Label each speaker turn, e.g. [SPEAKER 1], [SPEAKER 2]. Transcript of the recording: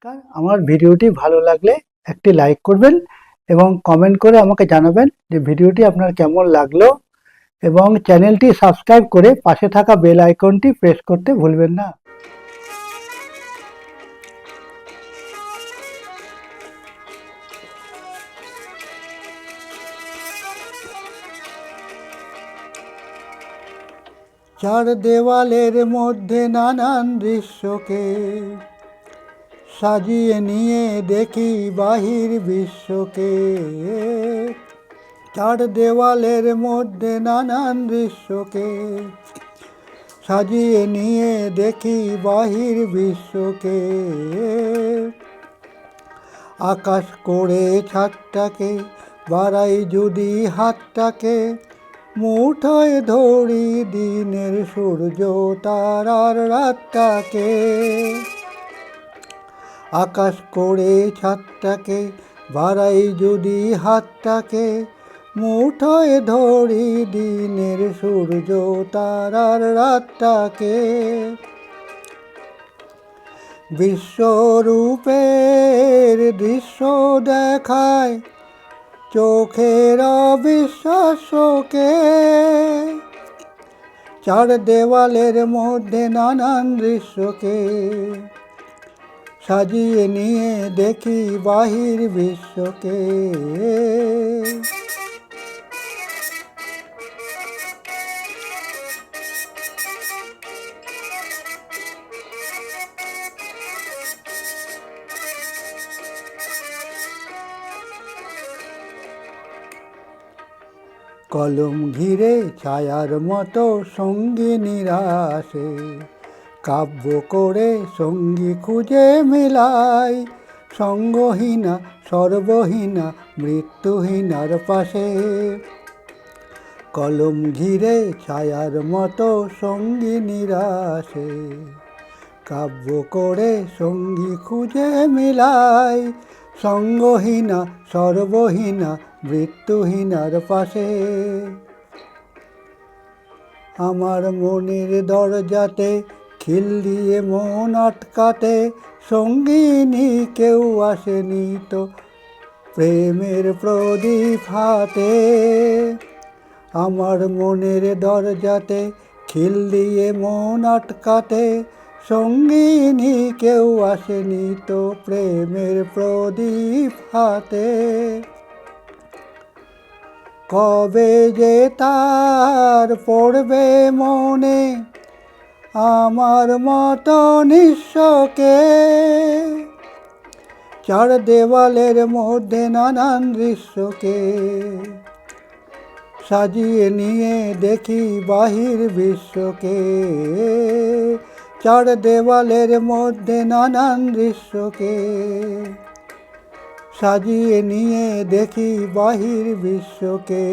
[SPEAKER 1] নমস্কার, আমার ভিডিওটি ভালো লাগলে একটি লাইক করবেন এবং কমেন্ট করে আমাকে জানাবেন যে ভিডিওটি আপনার কেমন লাগলো এবং চ্যানেলটি সাবস্ক্রাইব করে পাশে থাকা বেল আইকনটি প্রেস করতে ভুলবেন না। চার দেওয়ালের মধ্যে নানান দৃশ্যকে সাজিয়ে নিয়ে দেখি বাহির বিশ্বকে। চার দেওয়ালের মধ্যে নানান দৃশ্যকে সাজিয়ে নিয়ে দেখি বাহির বিশ্বকে। আকাশ করে ছাদটাকে বাড়াই যদি হাতটাকে, মুঠোয় ধরি দিনের সূর্য তারার রাতটাকে। আকাশ করে ছাদটাকে বাড়াই যদি হাতটাকে, মুঠোয় ধরি দিনের সূর্য তারার রাতটাকে। বিশ্বরূপের দৃশ্য দেখায় চোখের অবিশ্বাসকে। চার দেওয়ালের মধ্যে নানান দৃশ্যকে সাজিয়ে নিয়ে দেখি বাহির বিশ্বকে। কলম ঘিরে ছায়ার মতো সঙ্গিনীরা আসে, কাব্য করে সঙ্গী খুঁজে মেলাই। সঙ্গহীনা সর্বহীনা মৃত্যুহীনার পাশে। কলম ঘিরে ছায়ার মতো সঙ্গিনীরা আসে, কাব্য করে সঙ্গী খুঁজে মেলাই। সঙ্গহীনা সর্বহীনা মৃত্যুহীনার পাশে। আমার মনের দরজাতে খিল দিয়ে মন আটকাতে, সঙ্গিনী কেউ আসেনি তো প্রেমের প্রদীপ হাতে। আমার মনের দরজাতে খিল দিয়ে মন আটকাতে, সঙ্গিনী কেউ আসেনি তো প্রেমের প্রদীপ হাতে। কবে যে তার পড়বে মনে আমার মতো নিঃস্বকে। চার দেওয়ালের মধ্যে নানান দৃশ্যকে সাজিয়ে নিয়ে দেখি বাহির বিশ্বকে। চার দেওয়ালের মধ্যে নানান দৃশ্যকে সাজিয়ে নিয়ে দেখি বাহির বিশ্বকে।